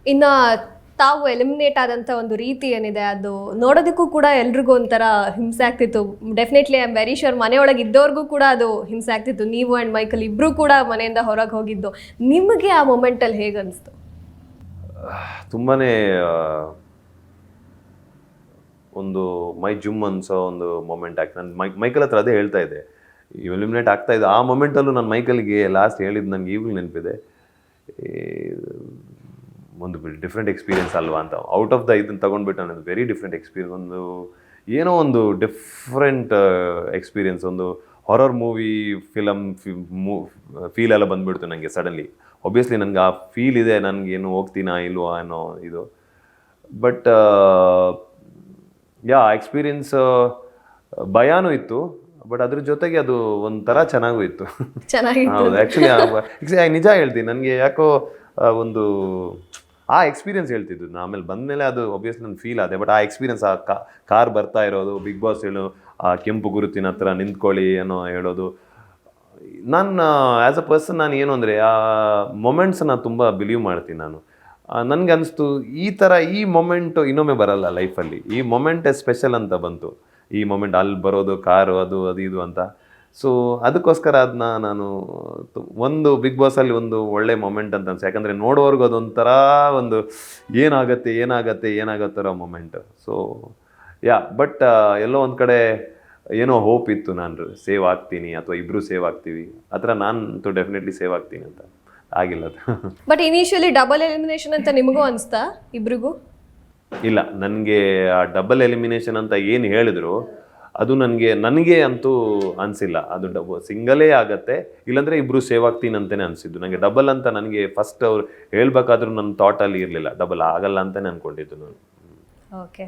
ಇನ್ನ ತಾವು ಎಲಿಮಿನೇಟ್ ಆದಂಥ ಒಂದು ರೀತಿ ಏನಿದೆ ಅದು ನೋಡೋದಕ್ಕೂ ಕೂಡ ಎಲ್ರಿಗೂ ಒಂಥರ ಹಿಂಸೆ ಆಗ್ತಿತ್ತು. Definitely I am very sure ಮನೆಯೊಳಗೆ ಇದ್ದವ್ರಿಗೂ ಕೂಡ ಅದು ಹಿಂಸೆ ಆಗ್ತಿತ್ತು. ನೀವು ಆ್ಯಂಡ್ ಮೈಕಲ್ ಇಬ್ಬರೂ ಕೂಡ ಮನೆಯಿಂದ ಹೊರಗೆ ಹೋಗಿದ್ದು. ನಿಮಗೆ ಆ ಮೊಮೆಂಟಲ್ಲಿ ಹೇಗೆ ಅನಿಸ್ತು? ತುಂಬಾ ಒಂದು ಮೈ ಜುಮ್ ಅನ್ಸೋ ಒಂದು ಮೊಮೆಂಟ್ ಆಗ್ತದೆ. ನಾನು ಮೈಕಲ್ ಹತ್ರ ಅದೇ ಹೇಳ್ತಾ ಇದ್ದೆ, ಎಲಿಮಿನೇಟ್ ಆಗ್ತಾ ಇದೆ ಆ ಮೊಮೆಂಟಲ್ಲೂ ನಾನು ಮೈಕಲ್ಗೆ ಲಾಸ್ಟ್ ಹೇಳಿದ್ದು ನನಗೆ ಈಗಲೂ ನೆನಪಿದೆ, ಒಂದು ಡಿಫ್ರೆಂಟ್ ಎಕ್ಸ್ಪೀರಿಯನ್ಸ್ ಅಲ್ವಾ ಅಂತ. ಔಟ್ ಆಫ್ ದ ಇದನ್ನು ತೊಗೊಂಡ್ಬಿಟ್ಟು ನಾನು ವೆರಿ ಡಿಫ್ರೆಂಟ್ ಎಕ್ಸ್ಪೀರಿಯನ್ಸ್, ಒಂದು ಏನೋ ಒಂದು ಡಿಫ್ರೆಂಟ್ ಎಕ್ಸ್ಪೀರಿಯನ್ಸ್, ಒಂದು ಹಾರರ್ ಮೂವಿ ಫೀಲ್ ಎಲ್ಲ ಬಂದುಬಿಡ್ತು ನನಗೆ ಸಡನ್ಲಿ. ಒಬ್ವಿಯಸ್ಲಿ ನನಗೆ ಆ ಫೀಲ್ ಇದೆ, ನನಗೇನು ಹೋಗ್ತೀನಾ ಇಲ್ವಾ ಅನ್ನೋ ಇದು. ಬಟ್ ಯಾ ಎಕ್ಸ್ಪೀರಿಯನ್ಸ್ ಭಯನೂ ಇತ್ತು, ಬಟ್ ಅದ್ರ ಜೊತೆಗೆ ಅದು ಒಂಥರ ಚೆನ್ನಾಗೂ ಇತ್ತು. ಹೌದು, ಆ್ಯಕ್ಚುಲಿ ನಿಜ ಹೇಳ್ತೀನಿ, ನನಗೆ ಯಾಕೋ ಒಂದು ಆ ಎಕ್ಸ್ಪೀರಿಯನ್ಸ್ ಹೇಳ್ತಿದ್ದು. ನಾನು ಆಮೇಲೆ ಬಂದಮೇಲೆ ಅದು ಒಬ್ವಿಯಸ್ಲಿ ನನ್ನ ಫೀಲ್ ಆದೆ, ಬಟ್ ಆ ಎಕ್ಸ್ಪೀರಿಯನ್ಸ್, ಆ ಕಾರ್ ಬರ್ತಾ ಇರೋದು, ಬಿಗ್ ಬಾಸ್ ಹೇಳು ಆ ಕೆಂಪು ಗುರುತಿನ ಹತ್ರ ನಿಂತ್ಕೊಳ್ಳಿ ಅನ್ನೋ ಹೇಳೋದು, ನಾನು ಆ್ಯಸ್ ಅ ಪರ್ಸನ್ ನಾನು ಏನು ಅಂದರೆ ಆ ಮೊಮೆಂಟ್ಸನ್ನ ತುಂಬ ಬಿಲೀವ್ ಮಾಡ್ತೀನಿ ನಾನು. ನನಗೆ ಅನಿಸ್ತು ಈ ಮೊಮೆಂಟು ಇನ್ನೊಮ್ಮೆ ಬರಲ್ಲ ಲೈಫಲ್ಲಿ, ಈ ಮೊಮೆಂಟೇ ಸ್ಪೆಷಲ್ ಅಂತ ಬಂತು. ಈ ಮೊಮೆಂಟ್ ಅಲ್ಲಿ ಬರೋದು, ಕಾರು ಅದು ಇದು ಅಂತ. ಸೊ ಅದಕ್ಕೋಸ್ಕರ ಅದನ್ನ ನಾನು ಒಂದು ಬಿಗ್ ಬಾಸಲ್ಲಿ ಒಂದು ಒಳ್ಳೆ ಮೊಮೆಂಟ್ ಅಂತ ಅನ್ಸು. ಯಾಕಂದರೆ ನೋಡೋರ್ಗೂ ಅದೊಂಥರ ಒಂದು ಏನಾಗತ್ತರೋ ಮೊಮೆಂಟ್. ಸೊ ಬಟ್ ಎಲ್ಲೋ ಒಂದು ಕಡೆ ಏನೋ ಹೋಪ್ ಇತ್ತು, ನಾನು ಸೇವ್ ಆಗ್ತೀನಿ ಅಥವಾ ಇಬ್ಬರು ಸೇವ್ ಆಗ್ತೀವಿ ಆ ಥರ. ನಾನು ಡೆಫಿನೆಟ್ಲಿ ಸೇವ್ ಆಗ್ತೀನಿ ಅಂತ, ಆಗಿಲ್ಲ ಅದು. ಬಟ್ ಇನಿಷಿಯಲಿ ಡಬಲ್ ಎಲಿಮಿನೇಷನ್ ಅಂತ ನಿಮಗೂ ಅನಿಸ್ತಾ ಇಬ್ರಿಗೂ? ಇಲ್ಲ, ನನಗೆ ಆ ಡಬಲ್ ಎಲಿಮಿನೇಷನ್ ಅಂತ ಏನು ಹೇಳಿದ್ರು ಅದು ನನಗೆ ಅಂತೂ ಅನಿಸಿಲ್ಲ. ಅದು ಸಿಂಗಲೇ ಆಗತ್ತೆ, ಇಲ್ಲಾಂದರೆ ಇಬ್ಬರು ಸೇವ್ ಆಗ್ತೀನಿ ಅಂತಲೇ ಅನಿಸಿದ್ದು. ನನಗೆ ಡಬಲ್ ಅಂತ ನನಗೆ ಫಸ್ಟ್ ಅವ್ರು ಹೇಳ್ಬೇಕಾದ್ರೂ ನನ್ನ ಥಾಟಲ್ಲಿ ಇರಲಿಲ್ಲ, ಡಬಲ್ ಆಗಲ್ಲ ಅಂತಲೇ ಅಂದ್ಕೊಂಡಿದ್ದು ನಾನು. ಓಕೆ.